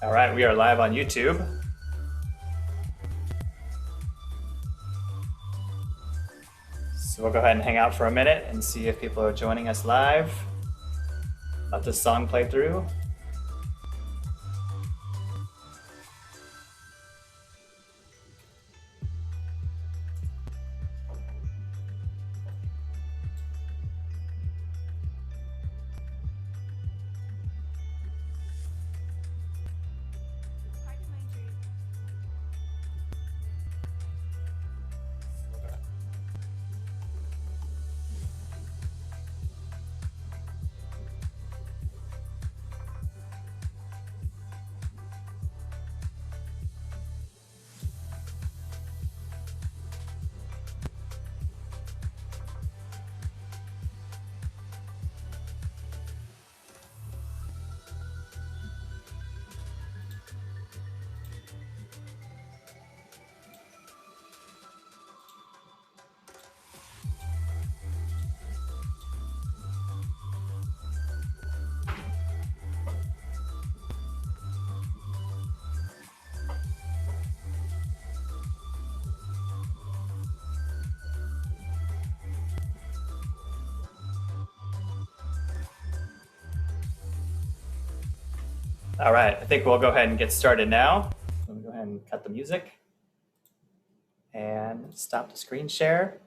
All right, we are live on YouTube. So we'll go ahead and hang out for a minute and see if people are joining us live. Let this song play through. All right, I think we'll go ahead and get started now. Let me go ahead and cut the music and stop the screen share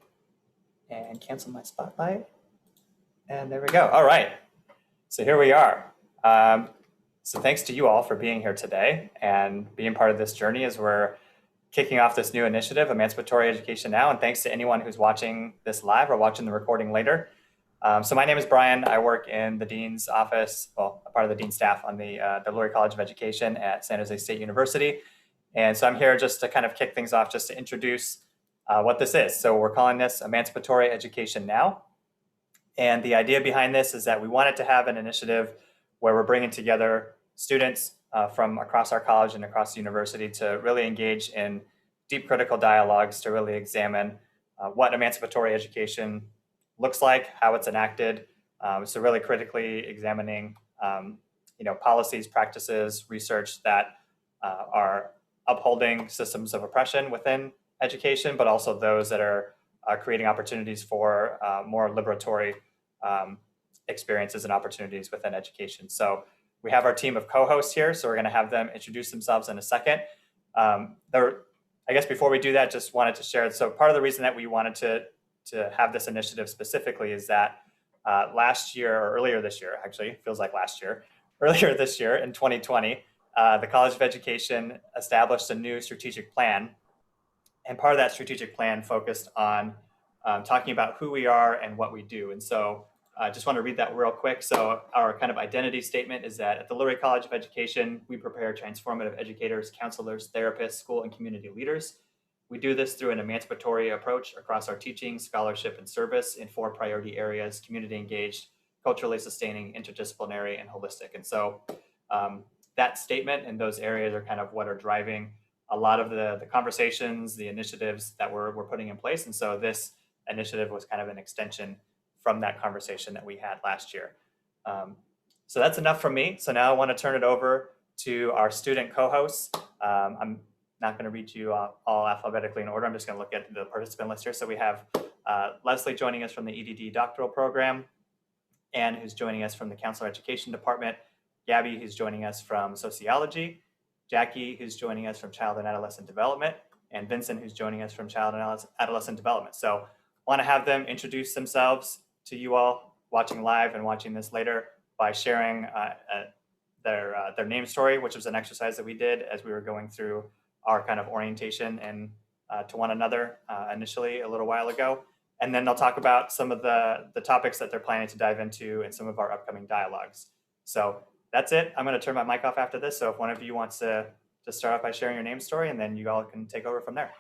and cancel my spotlight. And there we go. All right, so here we are. So thanks to you all for being here today and being part of this journey as we're kicking off this new initiative, Emancipatory Education Now. And thanks to anyone who's watching this live or watching the recording later. So my name is Brian. I work in the Dean's office, well, a part of the Dean's staff on the Lurie College of Education at San Jose State University. And so I'm here just to kind of kick things off, just to introduce what this is. So we're calling this Emancipatory Education Now. And the idea behind this is that we wanted to have an initiative where we're bringing together students from across our college and across the university to really engage in deep critical dialogues to really examine what emancipatory education looks like, how it's enacted. So really critically examining policies, practices, research that are upholding systems of oppression within education, but also those that are creating opportunities for more liberatory experiences and opportunities within education. So we have our team of co-hosts here, so we're going to have them introduce themselves in a second. I guess before we do that, just wanted to share. So part of the reason that we wanted to have this initiative specifically is that last year, or earlier this year, actually, feels like last year, earlier this year in 2020, the College of Education established a new strategic plan. And part of that strategic plan focused on talking about who we are and what we do. And so I just want to read that real quick. So our kind of identity statement is that at the Lurie College of Education, we prepare transformative educators, counselors, therapists, school and community leaders. We do this through an emancipatory approach across our teaching, scholarship, and service in 4 priority areas: community engaged, culturally sustaining, interdisciplinary, and holistic. And so that statement and those areas are kind of what are driving a lot of the conversations, the initiatives that we're putting in place. And so this initiative was kind of an extension from that conversation that we had last year. So that's enough from me. So now I want to turn it over to our student co-hosts. I'm not going to read you all alphabetically in order. I'm just going to look at the participant list here. So we have Leslye joining us from the EDD doctoral program, Anne, who's joining us from the counselor education department, Gabi, who's joining us from sociology, Jackie, who's joining us from child and adolescent development, and Vinson, who's joining us from child and adolescent development. So I want to have them introduce themselves to you all watching live and watching this later by sharing their name story, which was an exercise that we did as we were going through our kind of orientation and to one another initially a little while ago. And then they'll talk about some of the topics that they're planning to dive into in some of our upcoming dialogues. So that's it. I'm going to turn my mic off after this. So if one of you wants to start off by sharing your name story, and then you all can take over from there.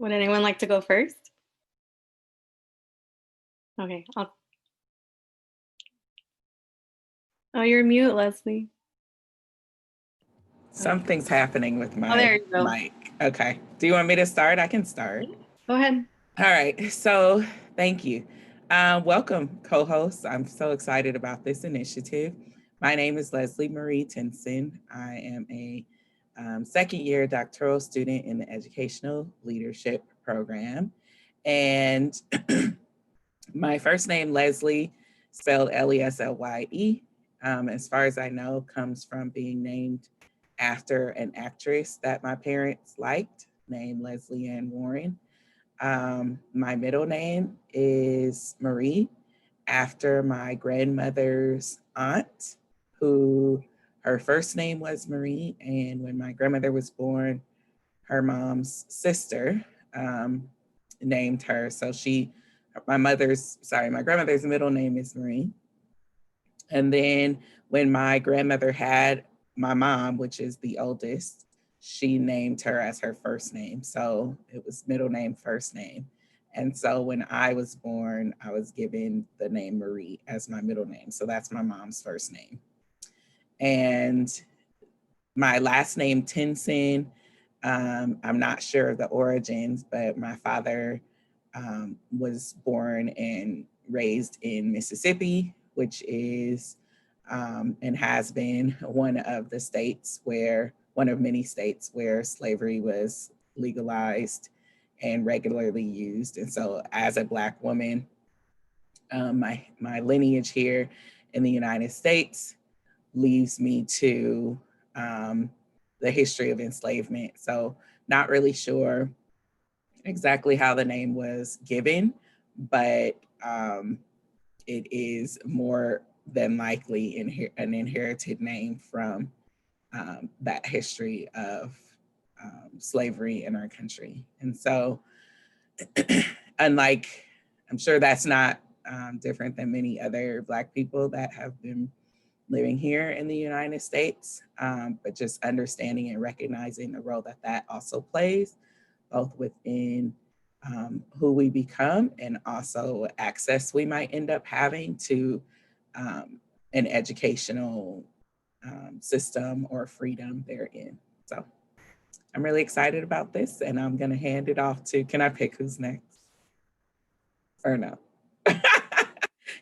Would anyone like to go first? Okay, Oh, you're mute, Leslye. Something's happening with my there you go. mic. Okay. Do you want me to start? I can start. Go ahead. All right. So Thank you. Welcome, co-hosts. I'm so excited about this initiative. My name is Leslye Marie Tinson. I am a second year doctoral student in the Educational Leadership Program. And my first name, Leslye, spelled Leslye, as far as I know, comes from being named after an actress that my parents liked, named Leslye Ann Warren. My middle name is Marie, after my grandmother's aunt, who her first name was Marie. And when my grandmother was born, her mom's sister named her. So my grandmother's middle name is Marie. And then when my grandmother had my mom, which is the oldest, she named her as her first name. So it was middle name, first name. And so when I was born, I was given the name Marie as my middle name. So that's my mom's first name. And my last name, Tinson, I'm not sure of the origins, but my father was born and raised in Mississippi, which is and has been one of many states where slavery was legalized and regularly used. And so as a Black woman, my lineage here in the United States leads me to the history of enslavement. So not really sure exactly how the name was given, but it is more than likely an inherited name from that history of slavery in our country. And so unlike, I'm sure that's not different than many other Black people that have been living here in the United States, but just understanding and recognizing the role that also plays, both within who we become and also access we might end up having to an educational system or freedom therein. So I'm really excited about this, and I'm gonna hand it off to, can I pick who's next? Or no?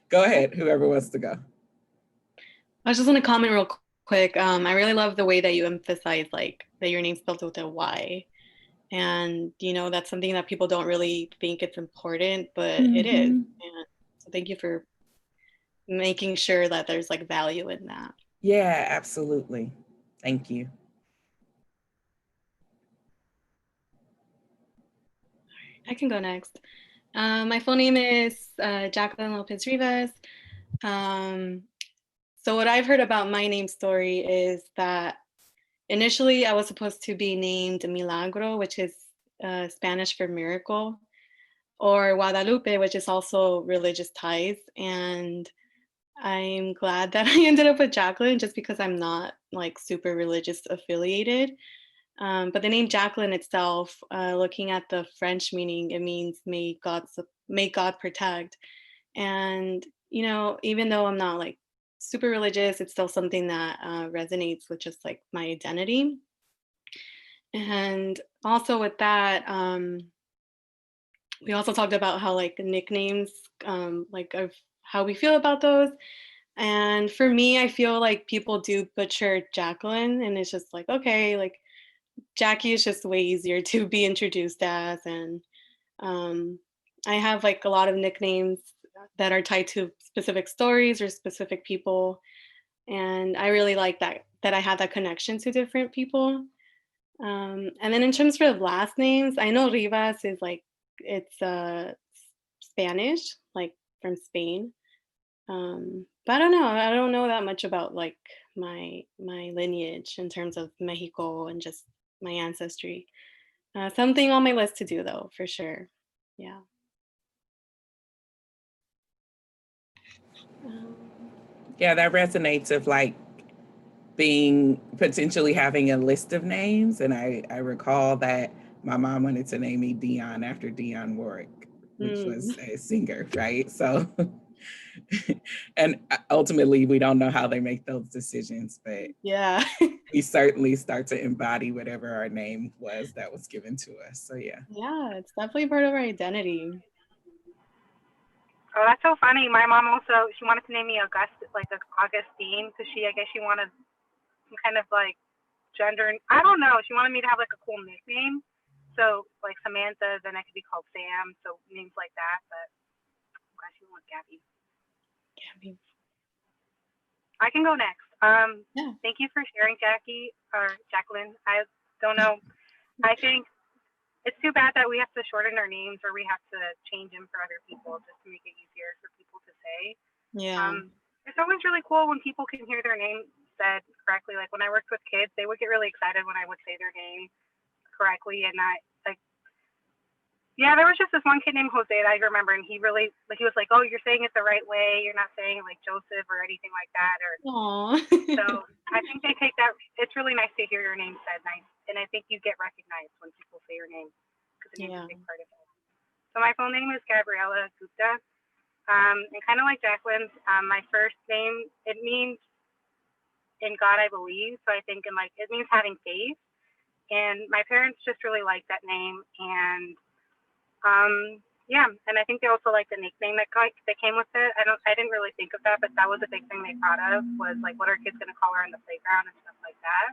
Go ahead, whoever wants to go. I was just going to comment real quick. I really love the way that you emphasize like that your name's spelled with a Y. And, that's something that people don't really think it's important, but it is. And so thank you for making sure that there's like value in that. Yeah, absolutely. Thank you. I can go next. My full name is Jacqueline Lopez Rivas. So what I've heard about my name story is that initially I was supposed to be named Milagro, which is Spanish for miracle, or Guadalupe, which is also religious ties. And I'm glad that I ended up with Jacqueline just because I'm not like super religious affiliated. But the name Jacqueline itself, looking at the French meaning, it means may God protect. And even though I'm not like super religious, it's still something that resonates with just like my identity. And also with that, we also talked about how like nicknames, like of how we feel about those. And for me, I feel like people do butcher Jacqueline, and it's just like, okay, like Jackie is just way easier to be introduced as. And I have like a lot of nicknames that are tied to specific stories or specific people. And I really like that I have that connection to different people. And then in terms of last names, I know Rivas is like, it's Spanish, like from Spain. But I don't know. I don't know that much about like my lineage in terms of Mexico and just my ancestry. Something on my list to do though, for sure. Yeah. Yeah, that resonates of like potentially having a list of names. And I recall that my mom wanted to name me Dion after Dionne Warwick, which was a singer, right? So, and ultimately we don't know how they make those decisions, but yeah, we certainly start to embody whatever our name was that was given to us. So yeah. yeah, it's definitely part of our identity. Oh, that's so funny. My mom also, she wanted to name me Augustine, because I guess she wanted some kind of like gender, I don't know. She wanted me to have like a cool nickname. So like Samantha, then I could be called Sam. So names like that. But I'm glad she went with Gabi. Gabi. I can go next. Yeah. Thank you for sharing, Jacqueline. I don't know. I think it's too bad that we have to shorten our names or we have to change them for other people just to make it easier for people to say. Yeah. It's always really cool when people can hear their name said correctly. Like when I worked with kids, they would get really excited when I would say their name correctly, and yeah, there was just this one kid named Jose that I remember, and he really he was like, "Oh, you're saying it the right way. You're not saying it like Joseph or anything like that." Or Aww. so I think they take that. It's really nice to hear your name said, nice, and I think you get recognized when people say your name because the name's a big part of it. So my full name is Gabriela Gupta, and kind of like Jacqueline's, my first name, it means in God I believe. So I think it means having faith, and my parents just really liked that name, and yeah, and I think they also like the nickname that came with it. I didn't really think of that, but that was a big thing they thought of, was like, what are kids gonna call her on the playground and stuff like that.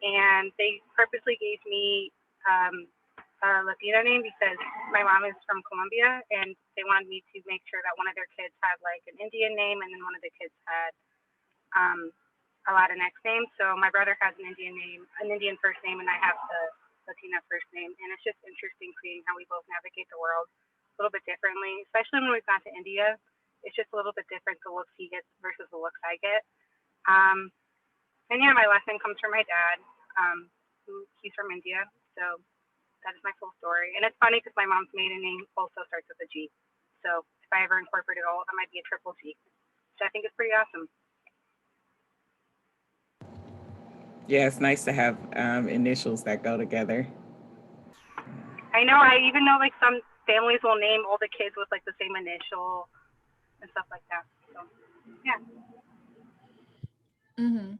And they purposely gave me a Latina name because my mom is from Colombia, and they wanted me to make sure that one of their kids had like an Indian name, and then one of the kids had a Latinx name. So my brother has an Indian first name, and I have the Latina first name, and it's just interesting seeing how we both navigate the world a little bit differently, especially when we've gone to India. It's just a little bit different, the looks he gets versus the looks I get. And yeah, my last name comes from my dad, he's from India, so that is my full story. And it's funny because my mom's maiden name also starts with a G, so if I ever incorporated all of them, I'd be a triple G, which I think is pretty awesome. Yeah, it's nice to have initials that go together. I know. I even know like some families will name all the kids with like the same initial and stuff like that. So, yeah. Mm-hmm.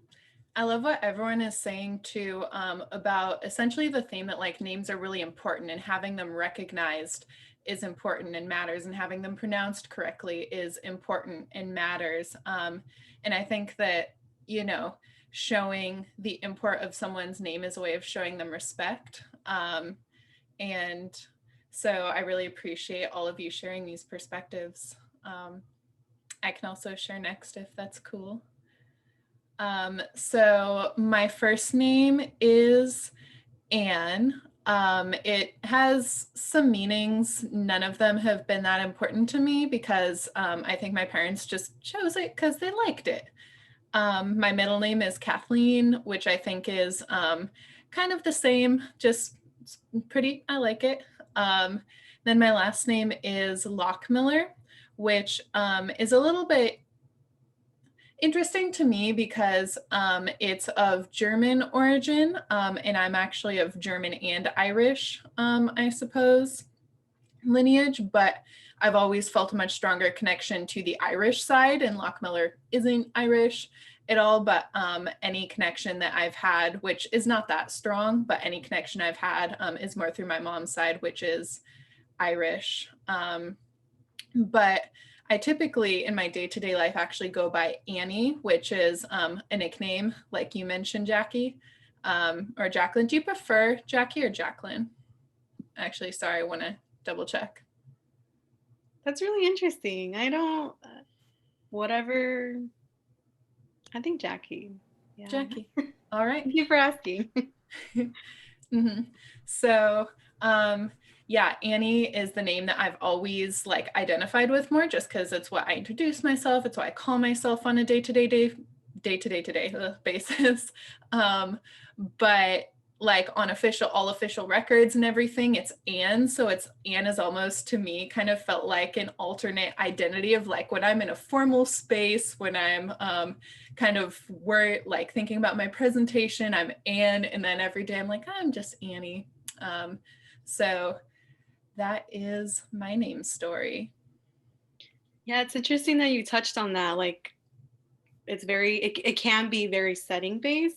I love what everyone is saying too about essentially the theme that like names are really important, and having them recognized is important and matters, and having them pronounced correctly is important and matters. And I think that, showing the import of someone's name is a way of showing them respect. And so I really appreciate all of you sharing these perspectives. I can also share next if that's cool. So my first name is Anne. It has some meanings. None of them have been that important to me because I think my parents just chose it because they liked it. My middle name is Kathleen, which I think is kind of the same, just pretty, I like it. Then my last name is Lockmiller, which is a little bit interesting to me because it's of German origin, and I'm actually of German and Irish, I suppose, lineage, but I've always felt a much stronger connection to the Irish side, and Lockmiller isn't Irish at all, but any connection that I've had, which is not that strong, but any connection I've had is more through my mom's side, which is Irish. But I typically in my day-to-day life actually go by Annie, which is a nickname like you mentioned, Jackie, or Jacqueline. Do you prefer Jackie or Jacqueline? Actually, sorry, I want to double check. That's really interesting. I don't, whatever. I think Jackie. Yeah. Jackie. All right. Thank you for asking. Mm-hmm. So, yeah, Annie is the name that I've always like identified with more, just because it's what I introduce myself. It's what I call myself on a day-to-day basis. But like on all official records and everything, it's Anne. So Anne is almost, to me, kind of felt like an alternate identity of like when I'm in a formal space, when I'm kind of like thinking about my presentation, I'm Anne, and then every day I'm like, I'm just Annie. So that is my name story. Yeah, it's interesting that you touched on that. Like, it can be very setting based,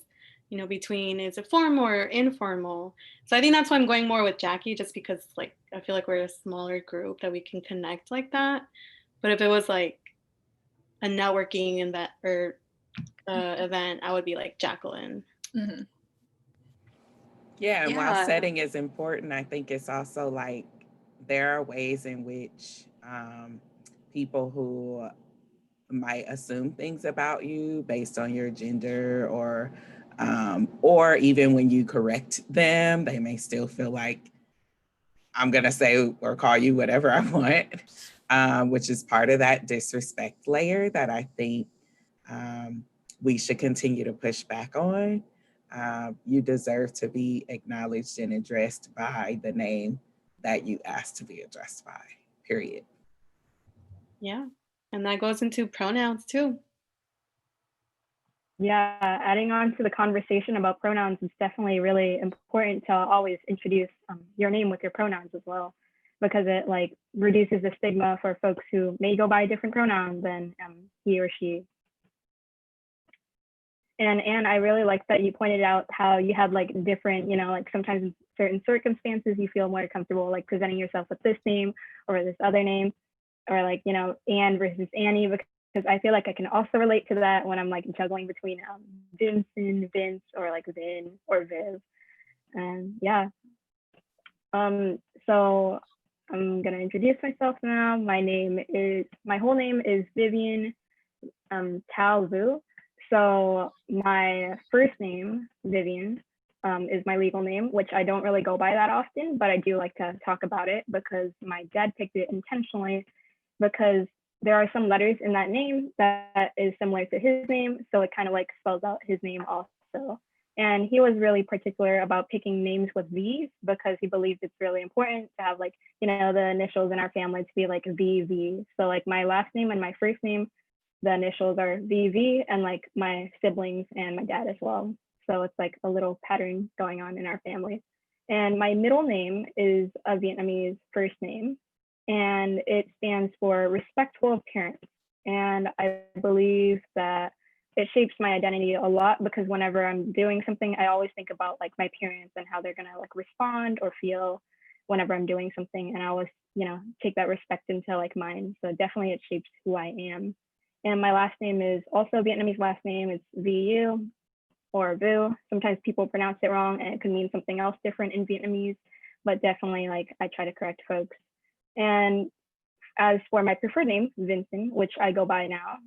between is it formal or informal. So I think that's why I'm going more with Jackie, just because like I feel like we're a smaller group that we can connect like that. But if it was like a networking event or event, I would be like Jacqueline. Mm-hmm. Yeah, and while Yeah. setting is important, I think it's also like there are ways in which people who might assume things about you based on your gender, or even when you correct them, they may still feel like I'm gonna say or call you whatever I want, which is part of that disrespect layer that I think we should continue to push back on. You deserve to be acknowledged and addressed by the name that you asked to be addressed by, period. Yeah. And that goes into pronouns too. Yeah, adding on to the conversation about pronouns is definitely really important to always introduce your name with your pronouns as well, because it like reduces the stigma for folks who may go by a different pronoun than he or she. And I really like that you pointed out how you had like different, like sometimes in certain circumstances you feel more comfortable like presenting yourself with this name or this other name, or like, Anne versus Annie, because I feel like I can also relate to that when I'm like juggling between Vinson, Vince, or like Vin or Viv. And yeah. So I'm gonna introduce myself now. My whole name is Vivian Tao Vu. So my first name, Vivian, is my legal name, which I don't really go by that often, but I do like to talk about it because my dad picked it intentionally, because there are some letters in that name that is similar to his name. So it kind of like spells out his name also. And he was really particular about picking names with V's because he believes it's really important to have like, the initials in our family to be like VV. So like my last name and my first name, the initials are VV, and like my siblings and my dad as well. So it's like a little pattern going on in our family. And my middle name is a Vietnamese first name, and it stands for respectful of parents. And I believe that it shapes my identity a lot, because whenever I'm doing something, I always think about like my parents and how they're gonna like respond or feel whenever I'm doing something. And I always, take that respect into like mine. So definitely it shapes who I am. And my last name is also a Vietnamese last name. It's VU or Vu. Sometimes people pronounce it wrong and it could mean something else different in Vietnamese, but definitely like I try to correct folks. And as for my preferred name, Vinson, which I go by now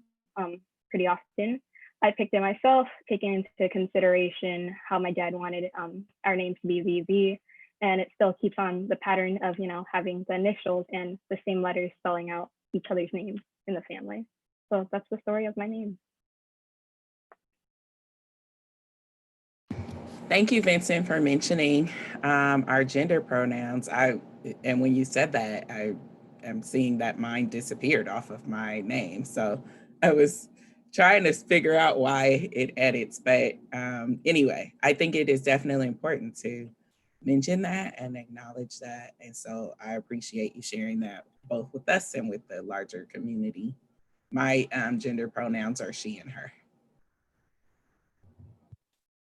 pretty often, I picked it myself, taking into consideration how my dad wanted our names to be VV. And it still keeps on the pattern of, having the initials and the same letters spelling out each other's names in the family. So that's the story of my name. Thank you, Vincent, for mentioning our gender pronouns. And when you said that, I am seeing that mine disappeared off of my name. So I was trying to figure out why it edits. But anyway, I think it is definitely important to mention that and acknowledge that. And so I appreciate you sharing that both with us and with the larger community. My gender pronouns are she and her.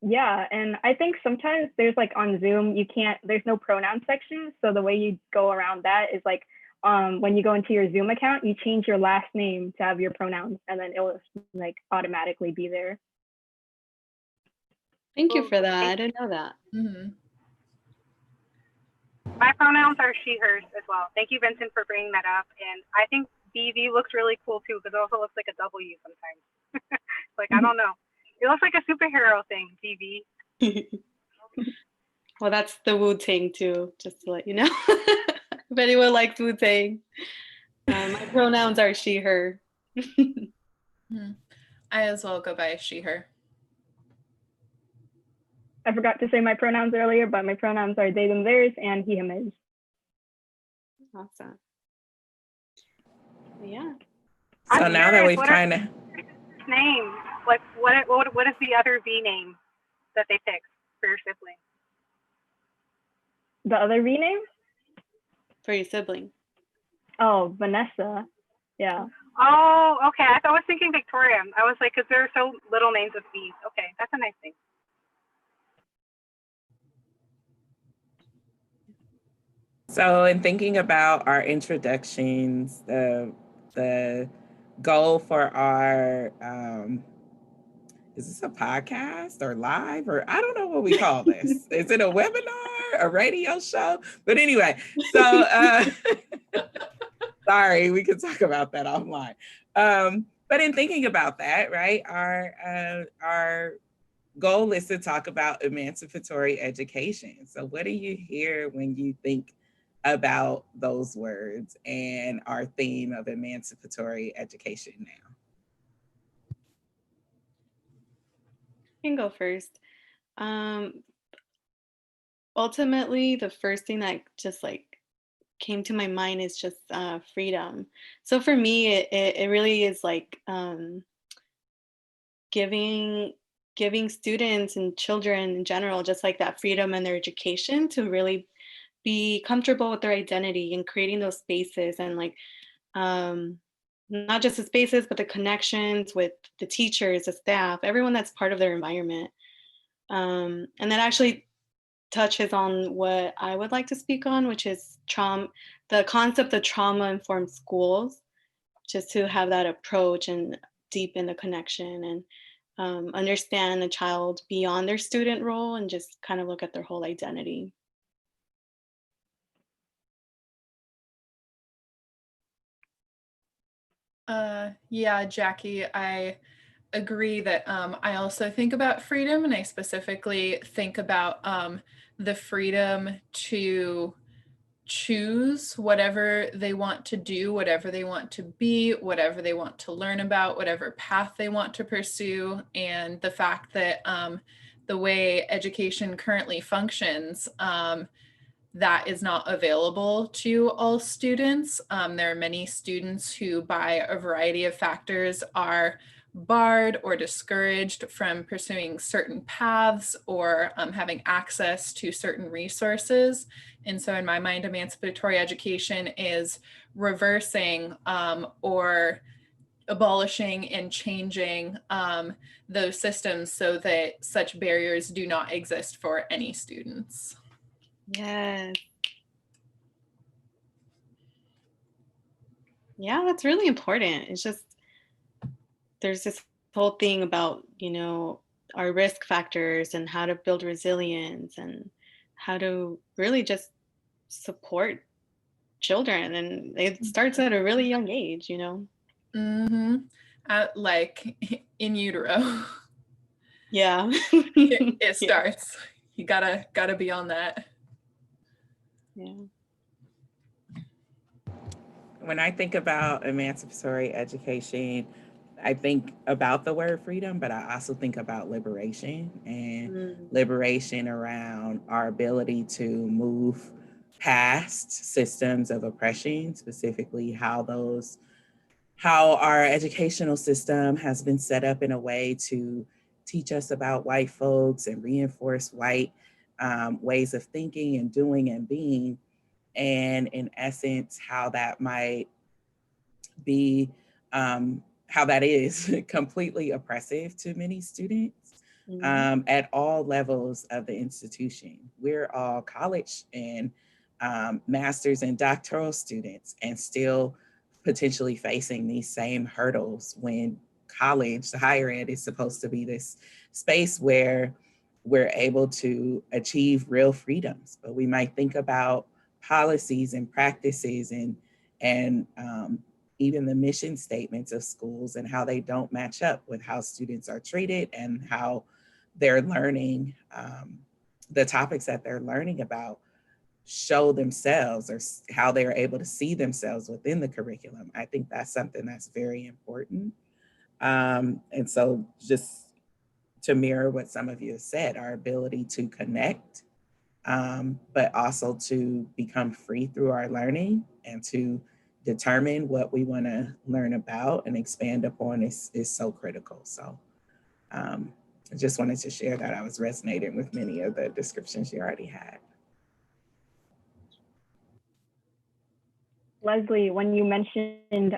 Yeah, and I think sometimes there's like on Zoom, there's no pronoun section. So the way you go around that is like when you go into your Zoom account, you change your last name to have your pronouns, and then it will like automatically be there. Thank you for that. I didn't know that. Mm-hmm. My pronouns are she, hers as well. Thank you, Vincent, for bringing that up. And I think BV looks really cool too, because it also looks like a W sometimes. Like, I don't know. It looks like a superhero thing, BV. Well, that's the Wu-Tang too, just to let you know. If anyone likes Wu-Tang. My pronouns are she, her. I as well go by she, her. I forgot to say my pronouns earlier, but my pronouns are they, them, theirs, and he, him, his. Awesome. Yeah. So now that we've kind of name, like what is the other V name that they picked for your sibling? The other V name? For your sibling. Oh, Vanessa. Yeah. Oh, okay. I was thinking Victoria. I was like, because there are so little names with V's. Okay, that's a nice thing. So in thinking about our introductions, the goal for our, is this a podcast or live, or I don't know what we call this. Is it a webinar, a radio show? But anyway, so sorry, we could talk about that offline. But in thinking about that, right, our goal is to talk about emancipatory education. So what do you hear when you think about those words and our theme of emancipatory education now? I can go first. Ultimately, the first thing that just like came to my mind is just freedom. So for me, it really is like giving students and children in general just like that freedom in their education to really be comfortable with their identity and creating those spaces and like um, not just the spaces but the connections with the teachers, the staff, everyone that's part of their environment. And that actually touches on what I would like to speak on, which is trauma, the concept of trauma-informed schools, just to have that approach and deepen the connection and understand the child beyond their student role and just kind of look at their whole identity. Yeah, Jackie, I agree that I also think about freedom, and I specifically think about the freedom to choose whatever they want to do, whatever they want to be, whatever they want to learn about, whatever path they want to pursue, and the fact that the way education currently functions, that is not available to all students. There are many students who, by a variety of factors, are barred or discouraged from pursuing certain paths or having access to certain resources. And so in my mind, emancipatory education is reversing or abolishing and changing those systems so that such barriers do not exist for any students. Yes. Yeah, that's really important. It's just, there's this whole thing about, our risk factors and how to build resilience and how to really just support children. And it starts at a really young age, Mm-hmm. Like in utero. Yeah. It starts. You gotta be on that. Yeah. When I think about emancipatory education, I think about the word freedom, but I also think about liberation and liberation around our ability to move past systems of oppression, specifically how our educational system has been set up in a way to teach us about white folks and reinforce white ways of thinking and doing and being. And in essence, how that might be, how that is completely oppressive to many students at all levels of the institution. We're all college and master's and doctoral students and still potentially facing these same hurdles when college, the higher ed, is supposed to be this space where we're able to achieve real freedoms. But we might think about policies and practices and even the mission statements of schools and how they don't match up with how students are treated and how they're learning, the topics that they're learning about show themselves or how they're able to see themselves within the curriculum. I think that's something that's very important. And so just to mirror what some of you have said, our ability to connect, but also to become free through our learning and to determine what we want to learn about and expand upon is so critical. So I just wanted to share that. I was resonating with many of the descriptions you already had. Leslye, when you mentioned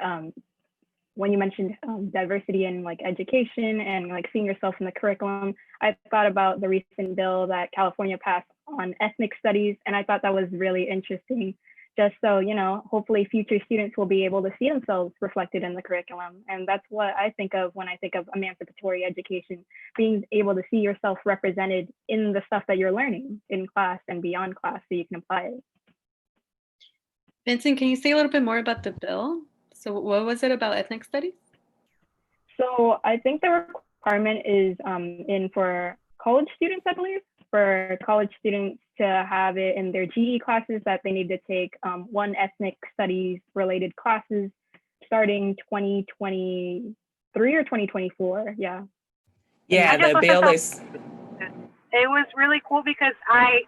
diversity in like education and like seeing yourself in the curriculum, I thought about the recent bill that California passed on ethnic studies, and I thought that was really interesting. Just so, you know, hopefully future students will be able to see themselves reflected in the curriculum. And that's what I think of when I think of emancipatory education, being able to see yourself represented in the stuff that you're learning in class and beyond class so you can apply it. Vincent, can you say a little bit more about the bill? So what was it about ethnic studies? So I think the requirement is in for college students, I believe, for college students to have it in their GE classes that they need to take one ethnic studies related classes starting 2023 or 2024. Yeah. Yeah, the bill is. It was really cool because I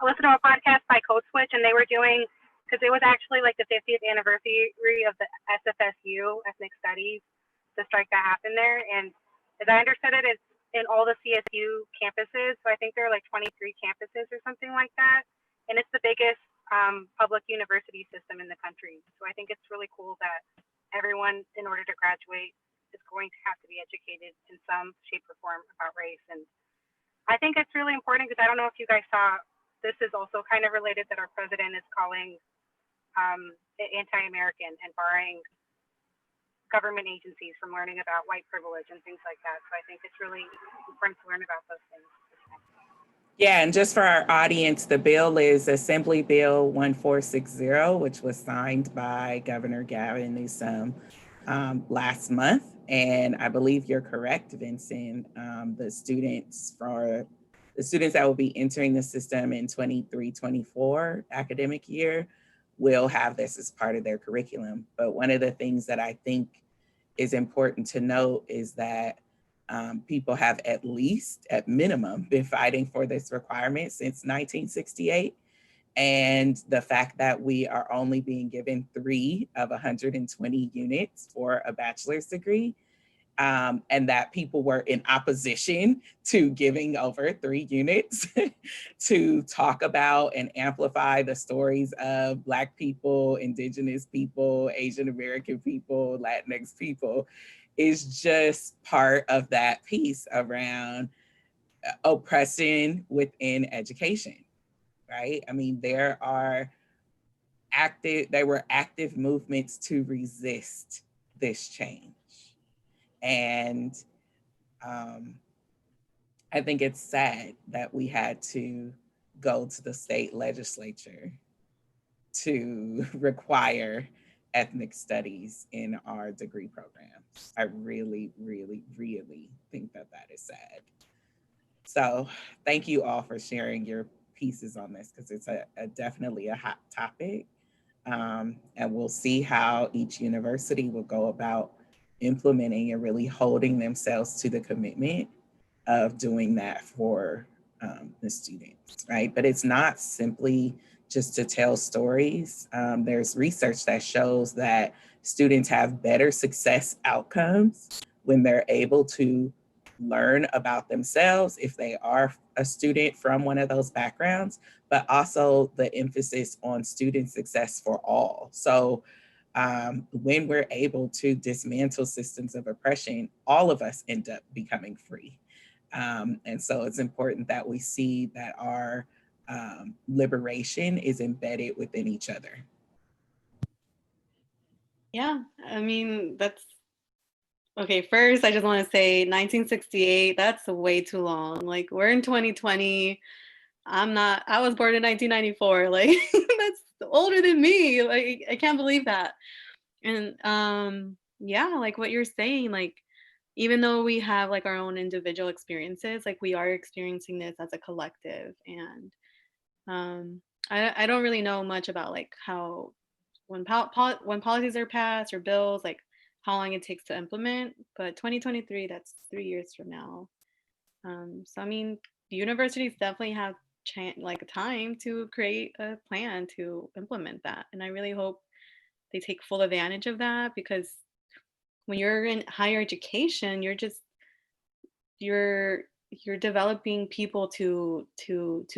listened to a podcast by Code Switch, and they were doing, because it was actually like the 50th anniversary of the SFSU Ethnic Studies, the strike that happened there. And as I understood it, it's in all the CSU campuses. So I think there are like 23 campuses or something like that. And it's the biggest public university system in the country. So I think it's really cool that everyone, in order to graduate, is going to have to be educated in some shape or form about race. And I think it's really important because I don't know if you guys saw, this is also kind of related, that our president is calling it anti-American and barring government agencies from learning about white privilege and things like that. So I think it's really important to learn about those things. Yeah, and just for our audience, the bill is Assembly Bill 1460, which was signed by Governor Gavin Newsom last month. And I believe you're correct, Vinson. The students that will be entering the system in 23-24 academic year will have this as part of their curriculum. But one of the things that I think is important to note is that people have at minimum, been fighting for this requirement since 1968. And the fact that we are only being given 3 of 120 units for a bachelor's degree, and that people were in opposition to giving over 3 units to talk about and amplify the stories of Black people, Indigenous people, Asian American people, Latinx people, is just part of that piece around oppression within education, right? I mean, there were active movements to resist this change. And I think it's sad that we had to go to the state legislature to require ethnic studies in our degree programs. I really, really, really think that is sad. So thank you all for sharing your pieces on this, because it's definitely a hot topic. And we'll see how each university will go about implementing and really holding themselves to the commitment of doing that for the students, right? But it's not simply just to tell stories. There's research that shows that students have better success outcomes when they're able to learn about themselves if they are a student from one of those backgrounds, but also the emphasis on student success for all. So when we're able to dismantle systems of oppression, all of us end up becoming free. And so it's important that we see that our liberation is embedded within each other. Yeah, I mean, that's okay. First, I just want to say 1968, that's way too long. Like, we're in 2020. I was born in 1994. Like, that's older than me. Like, I can't believe that. And yeah, like what you're saying, like, even though we have like our own individual experiences, like we are experiencing this as a collective. And I don't really know much about like how when policies are passed or bills, like how long it takes to implement. But 2023, that's 3 years from now. So I mean, the universities definitely have like time to create a plan to implement that, and I really hope they take full advantage of that, because when you're in higher education, you're developing people to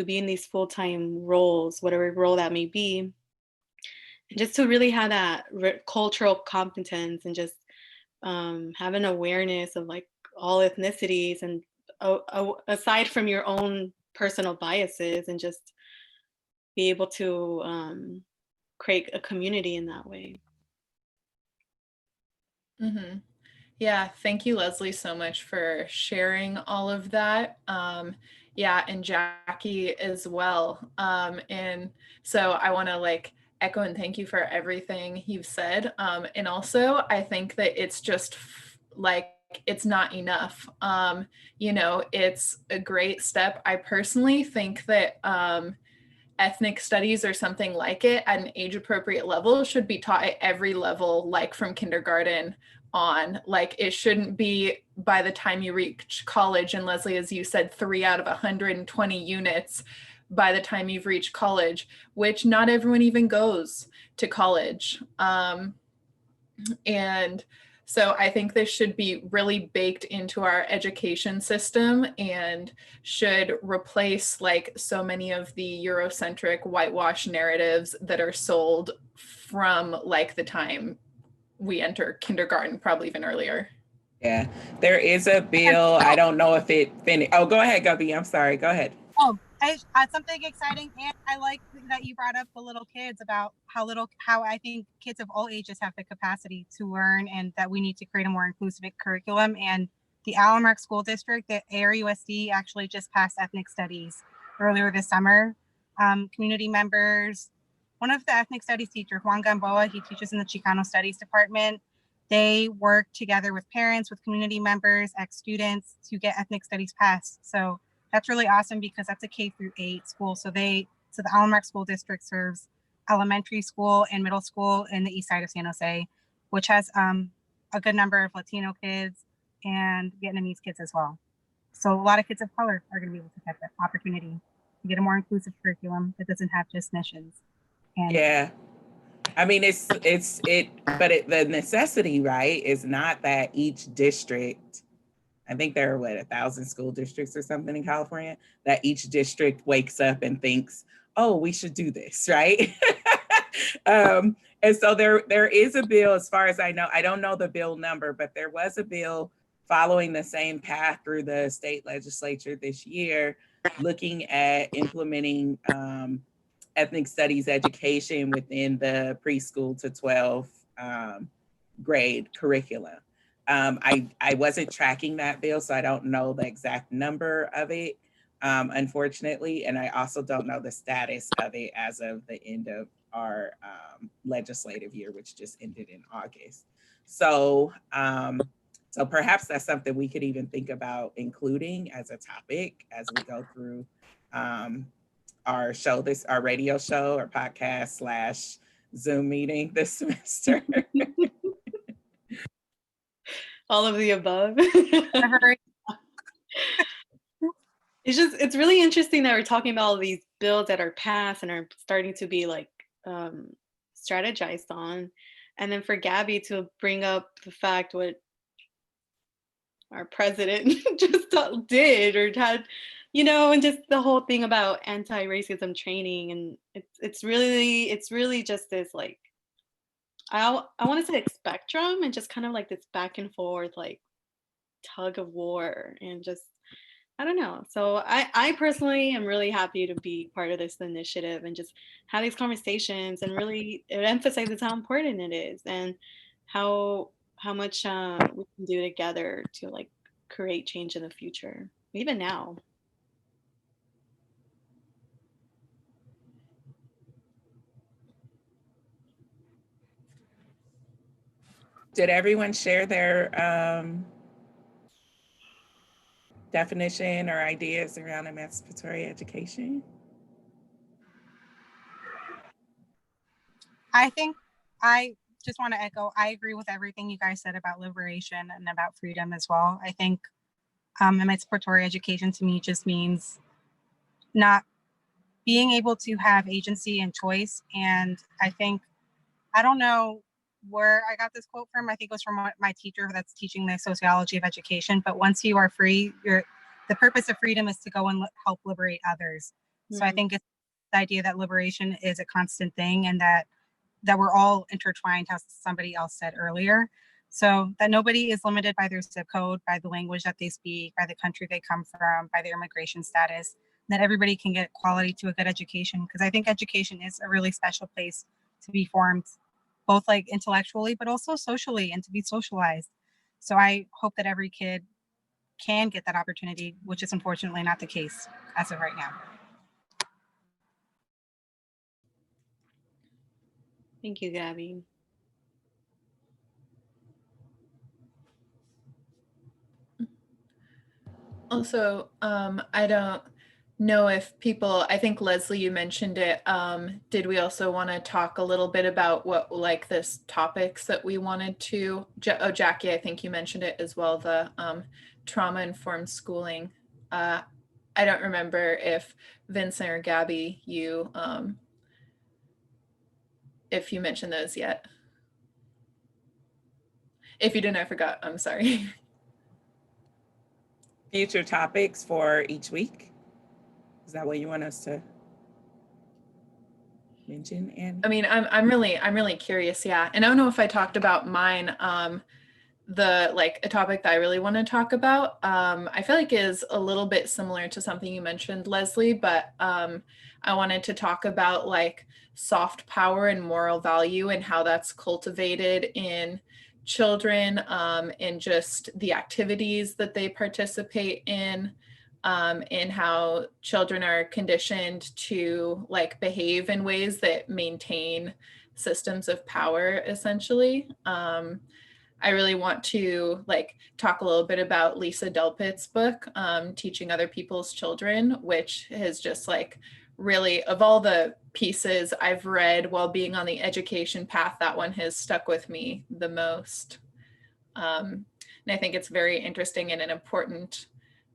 be in these full-time roles, whatever role that may be, and just to really have that cultural competence and just have an awareness of like all ethnicities, and aside from your own personal biases and just be able to create a community in that way. Mm-hmm. Yeah, thank you, Leslye, so much for sharing all of that. Yeah, and Jackie as well. And so I want to like echo and thank you for everything you've said. And also, I think that it's just like, it's not enough. You know, it's a great step. I personally think that ethnic studies or something like it at an age appropriate level should be taught at every level, like from kindergarten on. Like it shouldn't be by the time you reach college. And Leslye, as you said, 3 out of 120 units by the time you've reached college, which not everyone even goes to college. And so I think this should be really baked into our education system and should replace like so many of the Eurocentric whitewash narratives that are sold from like the time we enter kindergarten, probably even earlier. Yeah, there is a bill. I don't know if it finished. Oh, go ahead, Gabi. I'm sorry. Go ahead. Oh, something exciting, and I like that you brought up the little kids about how I think kids of all ages have the capacity to learn, and that we need to create a more inclusive curriculum. And the Alamark School District, the ARUSD, actually just passed ethnic studies earlier this summer. Community members, one of the ethnic studies teacher, Juan Gamboa, he teaches in the Chicano Studies Department. They work together with parents, with community members, ex-students to get ethnic studies passed. So that's really awesome because that's a K-8 school. So the Alamark School District serves elementary school and middle school in the east side of San Jose, which has a good number of Latino kids and Vietnamese kids as well. So a lot of kids of color are going to be able to get that opportunity to get a more inclusive curriculum that doesn't have just missions. And yeah. I mean, the necessity, right, is not that each district, I think there are 1,000 school districts or something in California, that each district wakes up and thinks, oh, we should do this, right? And so there is a bill, as far as I know. I don't know the bill number, but there was a bill following the same path through the state legislature this year, looking at implementing ethnic studies education within the preschool to 12 grade curriculum. I wasn't tracking that bill, so I don't know the exact number of it, unfortunately. And I also don't know the status of it as of the end of our legislative year, which just ended in August. So, so perhaps that's something we could even think about including as a topic as we go through our radio show or podcast / Zoom meeting this semester. All of the above. It's really interesting that we're talking about all these bills that are passed and are starting to be like strategized on. And then for Gabi to bring up the fact what our president just did or had, you know, and just the whole thing about anti-racism training. And it's really just this like, I want to say like spectrum and just kind of like this back and forth, like tug of war and just, I don't know. So I personally am really happy to be part of this initiative and just have these conversations, and really it emphasizes how important it is and how much we can do together to like create change in the future, even now. Did everyone share their definition or ideas around emancipatory education? I think I just want to echo, I agree with everything you guys said about liberation and about freedom as well. I think emancipatory education to me just means not being able to have agency and choice. And I think, I don't know where I got this quote from. I think it was from my teacher that's teaching the sociology of education. But once you are free, the purpose of freedom is to go and help liberate others. Mm-hmm. So I think it's the idea that liberation is a constant thing, and that we're all intertwined, how somebody else said earlier. So that nobody is limited by their zip code, by the language that they speak, by the country they come from, by their immigration status. that everybody can get quality to a good education, because I think education is a really special place to be formed, both like intellectually, but also socially, and to be socialized. So I hope that every kid can get that opportunity, which is unfortunately not the case as of right now. Thank you, Gabi. Also, I don't know if people, I think Leslye, you mentioned it. Did we also want to talk a little bit about what like this topics that we wanted to, oh, Jackie, I think you mentioned it as well, the trauma-informed schooling. I don't remember if Vinson or Gabi, if you mentioned those yet. If you didn't, I forgot, I'm sorry. Future topics for each week? Is that what you want us to mention? And I mean, I'm really curious, yeah. And I don't know if I talked about mine, the like a topic that I really want to talk about, I feel like is a little bit similar to something you mentioned, Leslye, but I wanted to talk about like soft power and moral value and how that's cultivated in children, and just the activities that they participate in, and how children are conditioned to like behave in ways that maintain systems of power, essentially. I really want to like talk a little bit about Lisa Delpit's book, Teaching Other People's Children, which has just like really, of all the pieces I've read while being on the education path, that one has stuck with me the most. And I think it's very interesting and an important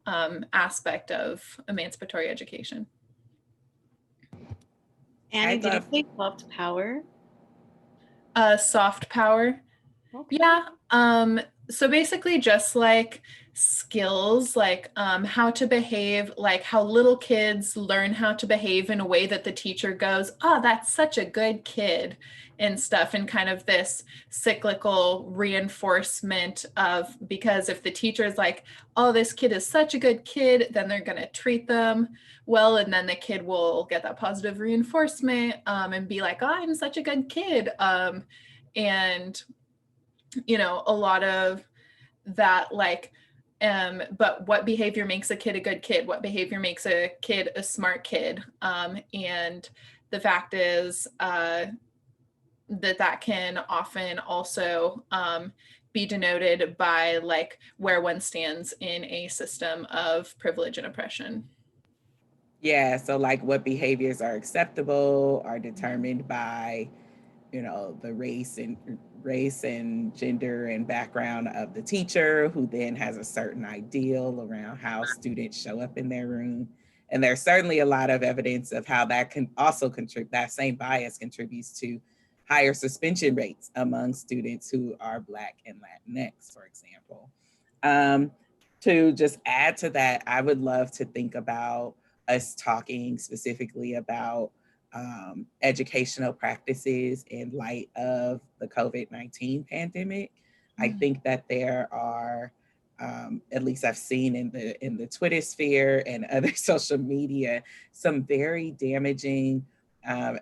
aspect of emancipatory education. Annie, did you say soft power? Soft power. Okay. Yeah. So basically just like skills, like how to behave, like how little kids learn how to behave in a way that the teacher goes, oh, that's such a good kid and stuff, and kind of this cyclical reinforcement of, because if the teacher is like, oh, this kid is such a good kid, then they're going to treat them well, and then the kid will get that positive reinforcement, and be like, oh, I'm such a good kid. And you know, a lot of that, like, but what behavior makes a kid a good kid? What behavior makes a kid a smart kid? And the fact is that can often also be denoted by like where one stands in a system of privilege and oppression. Yeah, so like what behaviors are acceptable are determined by, you know, the race and gender and background of the teacher, who then has a certain ideal around how students show up in their room. And there's certainly a lot of evidence of how that can also contribute, that same bias contributes to higher suspension rates among students who are Black and Latinx, for example. To just add to that, I would love to think about us talking specifically about educational practices in light of the COVID-19 pandemic. I think that there are, at least I've seen in the Twitter sphere and other social media, some very damaging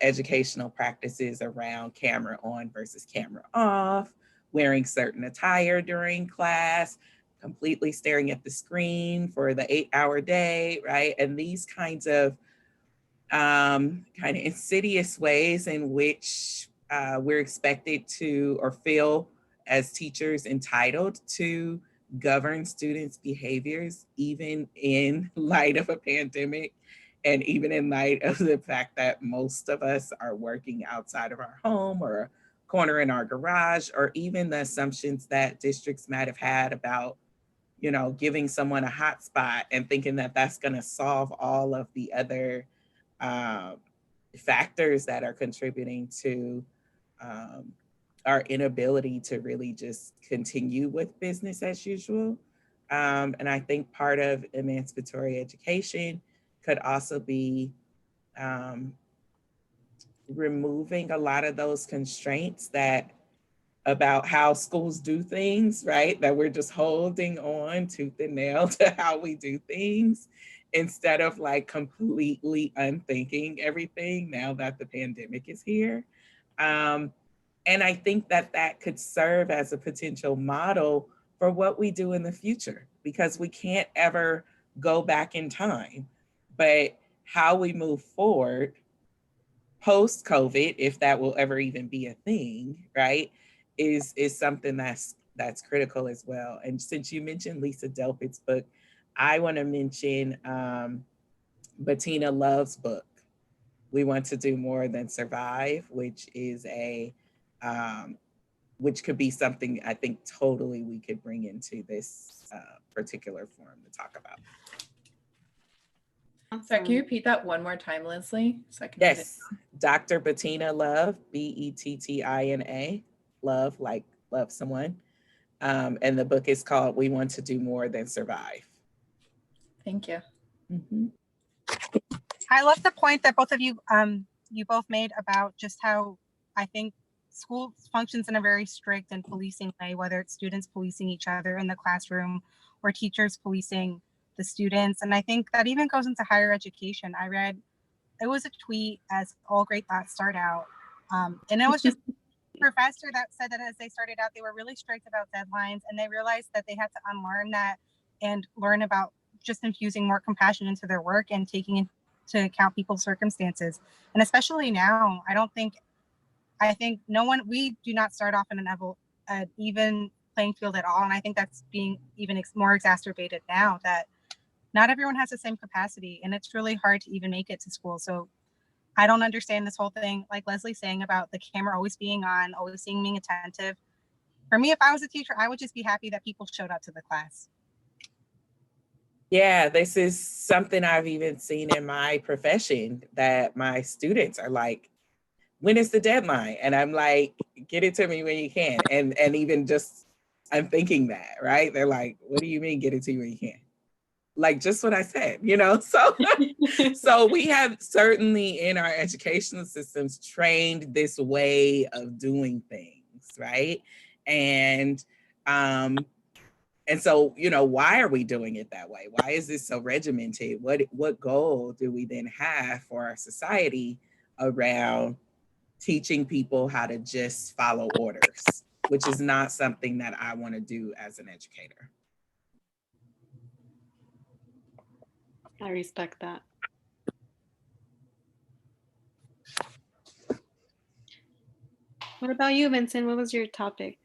educational practices around camera on versus camera off, wearing certain attire during class, completely staring at the screen for the 8-hour day, right? And these kinds of kind of insidious ways in which we're expected to, or feel as teachers entitled to govern students' behaviors, even in light of a pandemic, and even in light of the fact that most of us are working outside of our home or a corner in our garage, or even the assumptions that districts might have had about, you know, giving someone a hotspot and thinking that that's going to solve all of the other factors that are contributing to our inability to really just continue with business as usual. And I think part of emancipatory education could also be removing a lot of those constraints that about how schools do things, right? That we're just holding on tooth and nail to how we do things, instead of like completely unthinking everything now that the pandemic is here. And I think that that could serve as a potential model for what we do in the future, because we can't ever go back in time. But how we move forward post COVID, if that will ever even be a thing, right, is something that's critical as well. And since you mentioned Lisa Delpit's book, I want to mention Bettina Love's book, We Want to Do More Than Survive, which is which could be something I think totally we could bring into this particular forum to talk about. Sorry, can you repeat that one more time, Leslye? So I can write it Yes, Dr. Bettina Love, Bettina, love, like love someone. And the book is called We Want to Do More Than Survive. Thank you. Mm-hmm. I love the point that both of you you both made about just how I think school functions in a very strict and policing way, whether it's students policing each other in the classroom or teachers policing the students. And I think that even goes into higher education. I read, it was a tweet, as all great thoughts start out. And it was just a professor that said that as they started out, they were really strict about deadlines, and they realized that they had to unlearn that and learn about just infusing more compassion into their work and taking into account people's circumstances. And especially now, I think we do not start off in an even playing field at all. And I think that's being even more exacerbated now, that not everyone has the same capacity, and it's really hard to even make it to school. So I don't understand this whole thing, like Leslye saying about the camera always being on, always being attentive. For me, if I was a teacher, I would just be happy that people showed up to the class. Yeah, this is something I've even seen in my profession, that my students are like, when is the deadline? And I'm like, get it to me when you can. And even just, I'm thinking that, right? They're like, what do you mean get it to you when you can? Like just what I said, So, so we have certainly in our educational systems trained this way of doing things, right? And so, why are we doing it that way? Why is this so regimented? What goal do we then have for our society around teaching people how to just follow orders, which is not something that I want to do as an educator. I respect that. What about you, Vinson? What was your topic?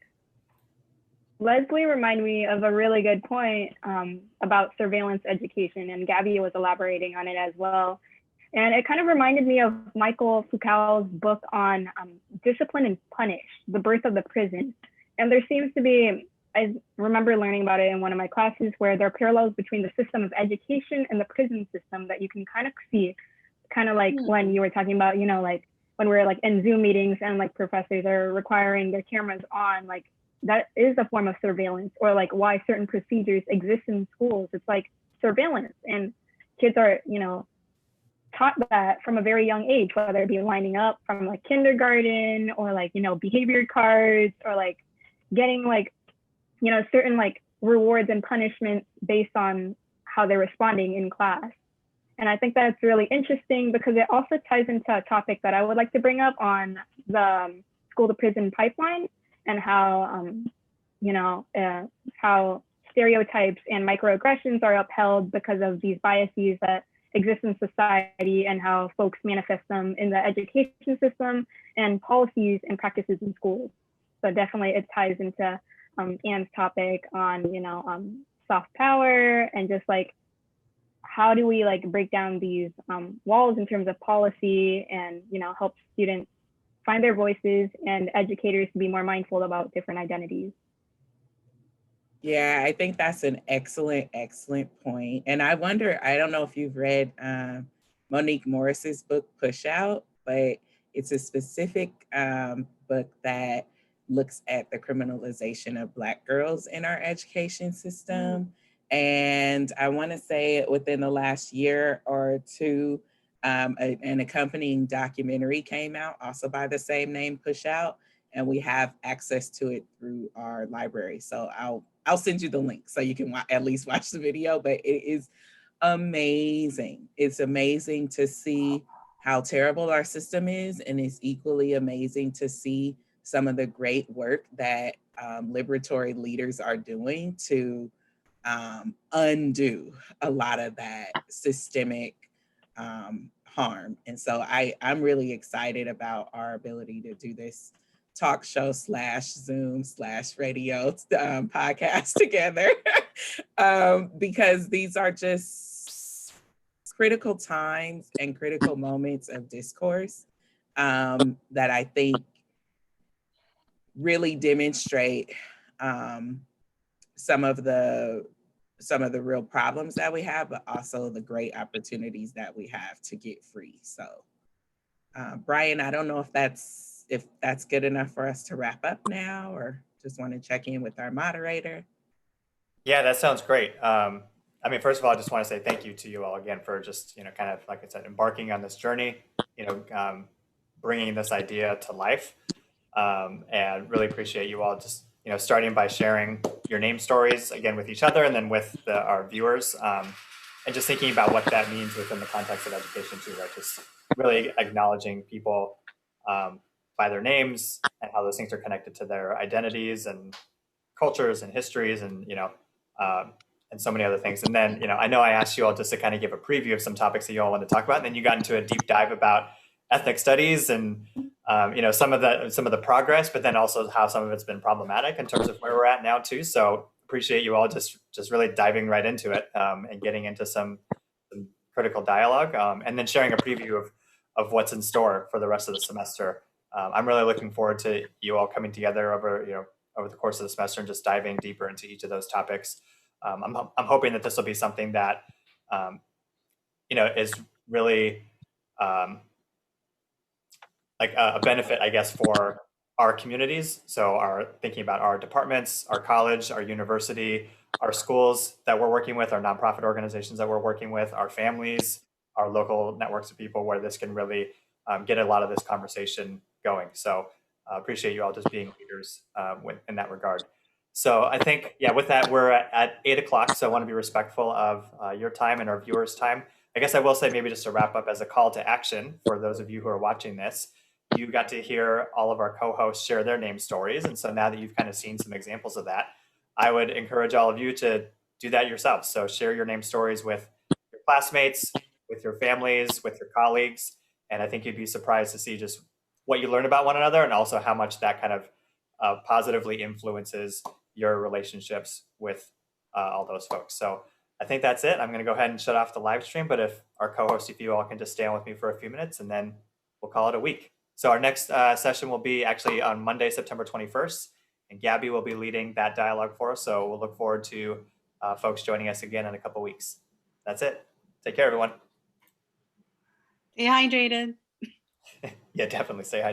Leslye reminded me of a really good point about surveillance education, and Gabi was elaborating on it as well. And it kind of reminded me of Michael Foucault's book on Discipline and Punish, The Birth of the Prison. And there seems to be, I remember learning about it in one of my classes, where there are parallels between the system of education and the prison system that you can kind of see, kind of like when you were talking about, like when we're like in Zoom meetings and like professors are requiring their cameras on, like that is a form of surveillance, or like why certain procedures exist in schools. It's like surveillance, and kids are, taught that from a very young age, whether it be lining up from like kindergarten, or like, behavior cards, or like getting like, certain like rewards and punishments based on how they're responding in class. And I think that's really interesting, because it also ties into a topic that I would like to bring up on the school to prison pipeline, and how, how stereotypes and microaggressions are upheld because of these biases that exist in society, and how folks manifest them in the education system and policies and practices in schools. So definitely it ties into Anne's topic on, soft power, and just like, how do we like break down these walls in terms of policy, and, help students find their voices, and educators to be more mindful about different identities. Yeah, I think that's an excellent point. And I wonder, I don't know if you've read Monique Morris's book, Push Out, but it's a specific book that looks at the criminalization of Black girls in our education system. And I want to say within the last year or two, an accompanying documentary came out, also by the same name, Push Out, and we have access to it through our library. So I'll send you the link so you can at least watch the video, but it is amazing. It's amazing to see how terrible our system is, and it's equally amazing to see some of the great work that liberatory leaders are doing to undo a lot of that systemic harm. And so I'm really excited about our ability to do this talk show / Zoom / radio podcast together because these are just critical times and critical moments of discourse that I think really demonstrate some of the real problems that we have, but also the great opportunities that we have to get free. So, Brian, I don't know if that's good enough for us to wrap up now, or just want to check in with our moderator. Yeah, that sounds great. I mean, first of all, I just want to say thank you to you all again for just, kind of, like I said, embarking on this journey, bringing this idea to life. And really appreciate you all just, starting by sharing your name stories again with each other and then with our viewers, and just thinking about what that means within the context of education too, right? Just really acknowledging people by their names and how those things are connected to their identities and cultures and histories and, and so many other things. And then, I know I asked you all just to kind of give a preview of some topics that you all want to talk about. And then you got into a deep dive about ethnic studies and, some of the progress, but then also how some of it's been problematic in terms of where we're at now too. So appreciate you all just really diving right into it and getting into some critical dialogue and then sharing a preview of what's in store for the rest of the semester. I'm really looking forward to you all coming together over the course of the semester and just diving deeper into each of those topics. I'm hoping that this will be something that, is really like a benefit, I guess, for our communities. So thinking about our departments, our college, our university, our schools that we're working with, our nonprofit organizations that we're working with, our families, our local networks of people where this can really get a lot of this conversation going. So appreciate you all just being leaders in that regard. So I think, with that, we're at 8 o'clock. So I want to be respectful of your time and our viewers' time. I guess I will say, maybe just to wrap up as a call to action for those of you who are watching this, you got to hear all of our co-hosts share their name stories. And so now that you've kind of seen some examples of that, I would encourage all of you to do that yourselves. So share your name stories with your classmates, with your families, with your colleagues. And I think you'd be surprised to see just what you learn about one another and also how much that kind of positively influences your relationships with all those folks. So I think that's it. I'm going to go ahead and shut off the live stream. But if our co-hosts, if you all can just stay on with me for a few minutes, and then we'll call it a week. So our next session will be actually on Monday, September 21st, and Gabi will be leading that dialogue for us. So we'll look forward to folks joining us again in a couple weeks. That's it. Take care, everyone. Stay hydrated. Yeah, definitely stay hydrated.